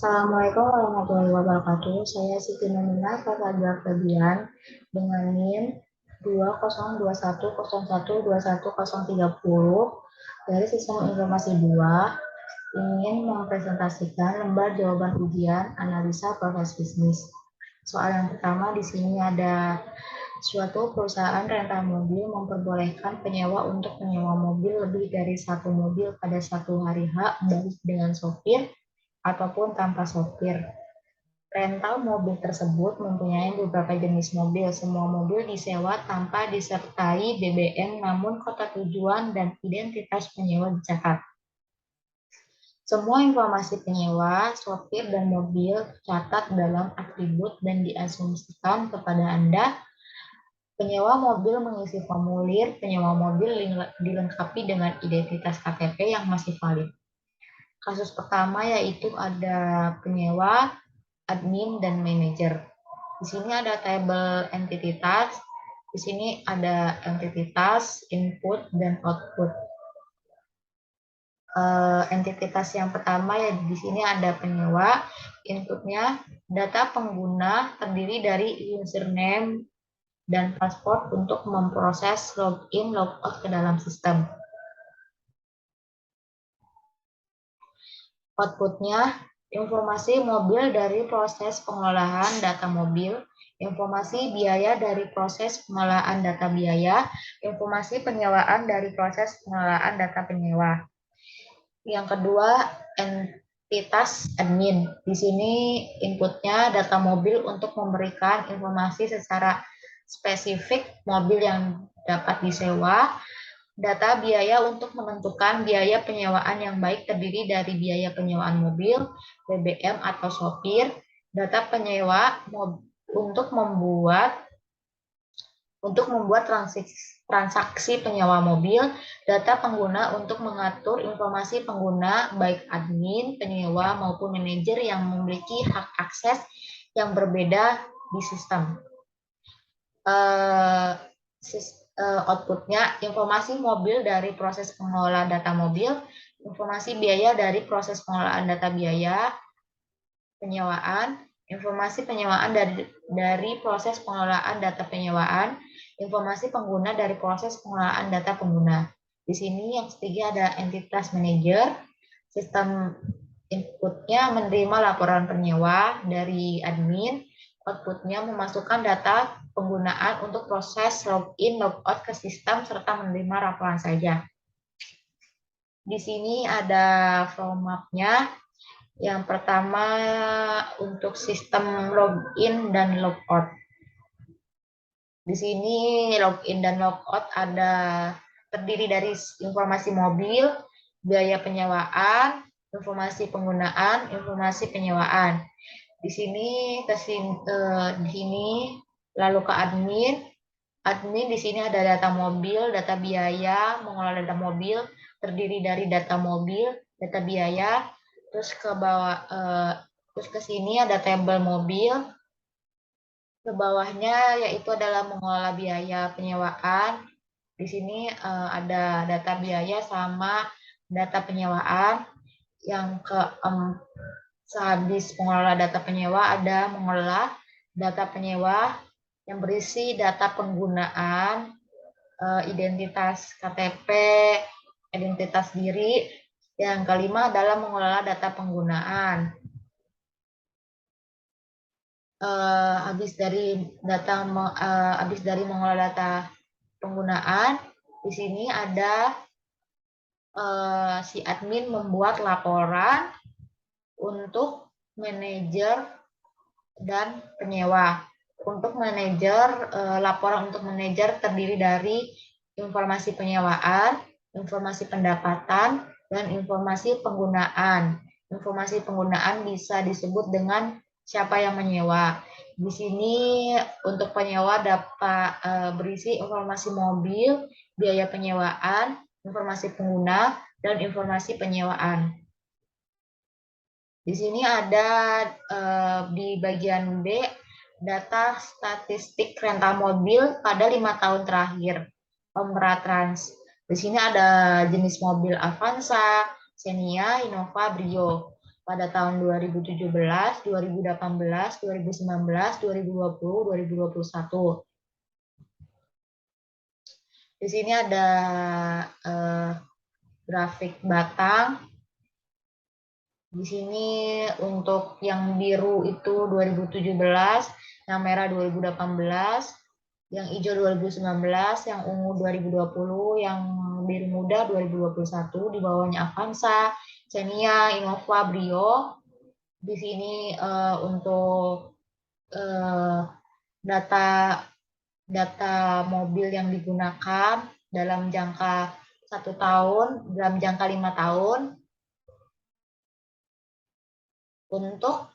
Assalamualaikum warahmatullahi wabarakatuh. Saya Siti Nomina Fajar Febian dengan NIM 2021012130 dari Sistem Informasi 2 ingin mempresentasikan lembar jawaban ujian analisa proses bisnis. Soal yang pertama di sini ada suatu perusahaan rental mobil memperbolehkan penyewa untuk menyewa mobil lebih dari satu mobil pada satu hari H, baik dengan sopir ataupun tanpa sopir. Rental mobil tersebut mempunyai beberapa jenis mobil. Semua mobil disewa tanpa disertai BBM, namun kota tujuan dan identitas penyewa dicatat. Semua informasi penyewa, sopir, dan mobil tercatat dalam atribut dan diasumsikan kepada Anda. Penyewa mobil mengisi formulir penyewa mobil dilengkapi dengan identitas KTP yang masih valid. Kasus pertama yaitu ada penyewa, admin, dan manajer. Di sini ada tabel entitas, di sini ada entitas, input, dan output. Entitas yang pertama ya di sini ada penyewa, inputnya data pengguna terdiri dari username dan password untuk memproses login logout ke dalam sistem. Outputnya informasi mobil dari proses pengolahan data mobil, informasi biaya dari proses pengolahan data biaya, informasi penyewaan dari proses pengolahan data penyewa. Yang kedua, entitas admin. Di sini inputnya data mobil untuk memberikan informasi secara spesifik mobil yang dapat disewa. Data biaya untuk menentukan biaya penyewaan yang baik terdiri dari biaya penyewaan mobil, BBM atau sopir, data penyewa untuk membuat transaksi penyewa mobil, data pengguna untuk mengatur informasi pengguna baik admin, penyewa maupun manajer yang memiliki hak akses yang berbeda di sistem. Outputnya informasi mobil dari proses pengolahan data mobil, informasi biaya dari proses pengolahan data biaya penyewaan, informasi penyewaan dari proses pengelolaan data penyewaan, informasi pengguna dari proses pengelolaan data pengguna. Di sini yang ketiga ada entitas manager, sistem inputnya menerima laporan penyewa dari admin, outputnya memasukkan data penggunaan untuk proses login logout ke sistem serta menerima laporan saja. Di sini ada flow map-nya. Yang pertama untuk sistem login dan logout. Di sini login dan logout terdiri dari informasi mobil, biaya penyewaan, informasi penggunaan, informasi penyewaan. Di sini di sini lalu ke admin. Admin di sini ada data mobil, data biaya, mengelola data mobil terdiri dari data mobil, data biaya, terus ke bawah terus ke sini ada tabel mobil. Ke bawahnya yaitu adalah mengelola biaya penyewaan. Di sini ada data biaya sama data penyewaan. Yang sehabis mengelola data penyewa ada mengelola data penyewa yang berisi data penggunaan, identitas KTP, identitas diri. Yang kelima adalah mengelola data penggunaan. Habis dari mengelola data penggunaan, di sini ada si admin membuat laporan untuk manajer dan penyewa. Untuk manajer, laporan untuk manajer terdiri dari informasi penyewaan, informasi pendapatan, dan informasi penggunaan. Informasi penggunaan bisa disebut dengan siapa yang menyewa. Di sini untuk penyewa dapat berisi informasi mobil, biaya penyewaan, informasi pengguna, dan informasi penyewaan. Di sini ada di bagian B data statistik rental mobil pada 5 tahun terakhir. Omratrans. Di sini ada jenis mobil Avanza, Xenia, Innova, Brio. pada tahun 2017, 2018, 2019, 2020, 2021. Di sini ada grafik batang. Di sini untuk yang biru itu 2017, yang merah 2018, yang hijau 2019, yang ungu 2020, yang biru muda 2021, di bawahnya Avanza, Xenia, Innova, Brio. Di sini untuk data data mobil yang digunakan dalam jangka 1 tahun, dalam jangka 5 tahun. Untuk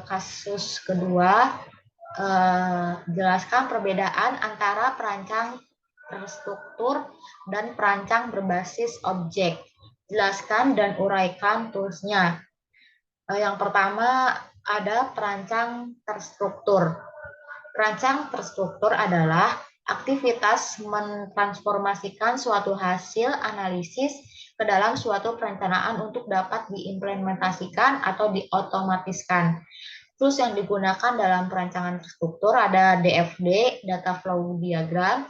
kasus kedua, jelaskan perbedaan antara perancang terstruktur dan perancang berbasis objek. Jelaskan dan uraikan toolsnya. Yang pertama ada perancang terstruktur. Perancang terstruktur adalah aktivitas mentransformasikan suatu hasil analisis ke dalam suatu perencanaan untuk dapat diimplementasikan atau diotomatiskan. Tools yang digunakan dalam perancangan terstruktur ada DFD, Data Flow Diagram,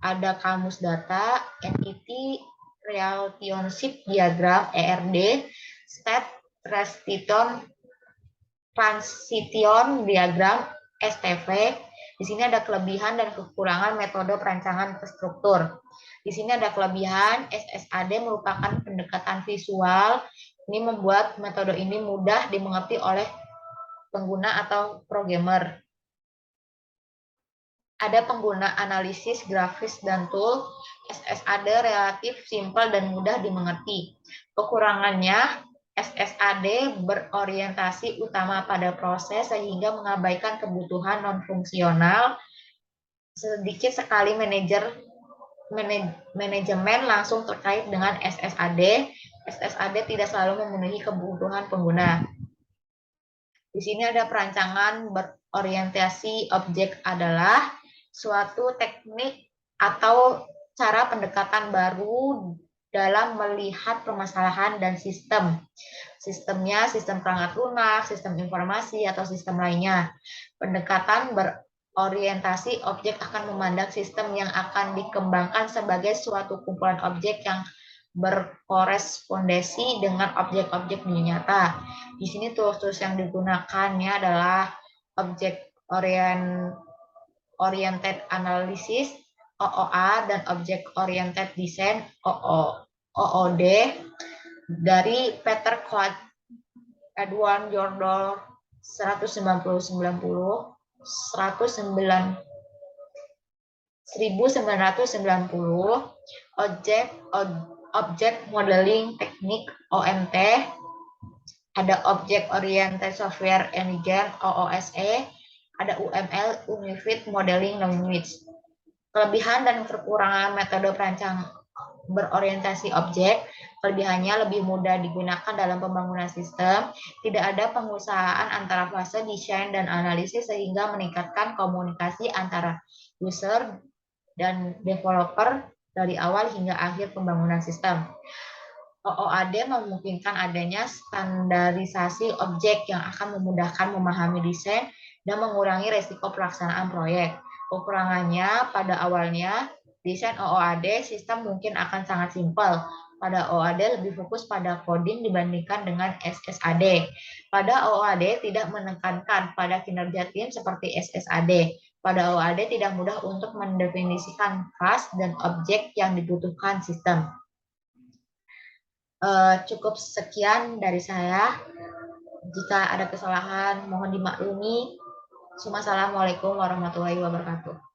ada Kamus Data, Entity Relationship Diagram, ERD, State Transition Diagram, STV. Di sini ada kelebihan dan kekurangan metode perancangan terstruktur. Di sini ada kelebihan, SSAD merupakan pendekatan visual. Ini membuat metode ini mudah dimengerti oleh pengguna atau programmer. Ada pengguna analisis grafis dan tool. SSAD relatif simpel dan mudah dimengerti. Kekurangannya, SSAD berorientasi utama pada proses sehingga mengabaikan kebutuhan non-fungsional. Sedikit sekali manajemen langsung terkait dengan SSAD. SSAD tidak selalu memenuhi kebutuhan pengguna. Di sini ada perancangan berorientasi objek adalah suatu teknik atau cara pendekatan baru dalam melihat permasalahan dan sistem. Sistemnya sistem perangkat lunak, sistem informasi, atau sistem lainnya. Pendekatan berorientasi objek akan memandang sistem yang akan dikembangkan sebagai suatu kumpulan objek yang berkorespondensi dengan objek-objek dunia nyata. Di sini tools-tools yang digunakannya adalah object oriented analysis, OOA, dan object oriented design, OOD, dari Peter Cloud, Edward Jordan 1990, 1990, object modeling teknik, OMT, ada Object Oriented Software Engine, OOSE, ada UML, Unified Modeling Language. Kelebihan dan kekurangan metode perancang berorientasi objek. Kelebihannya lebih mudah digunakan dalam pembangunan sistem, tidak ada pengusahaan antara fase desain dan analisis sehingga meningkatkan komunikasi antara user dan developer dari awal hingga akhir pembangunan sistem. OOAD memungkinkan adanya standarisasi objek yang akan memudahkan memahami desain dan mengurangi risiko pelaksanaan proyek. Kekurangannya pada awalnya, desain OOAD sistem mungkin akan sangat simpel. Pada OOAD lebih fokus pada coding dibandingkan dengan SSAD. Pada OOAD tidak menekankan pada kinerja tim seperti SSAD. Pada OOAD tidak mudah untuk mendefinisikan kelas dan objek yang dibutuhkan sistem. Cukup sekian dari saya. Jika ada kesalahan mohon dimaklumi. Wassalamualaikum warahmatullahi wabarakatuh.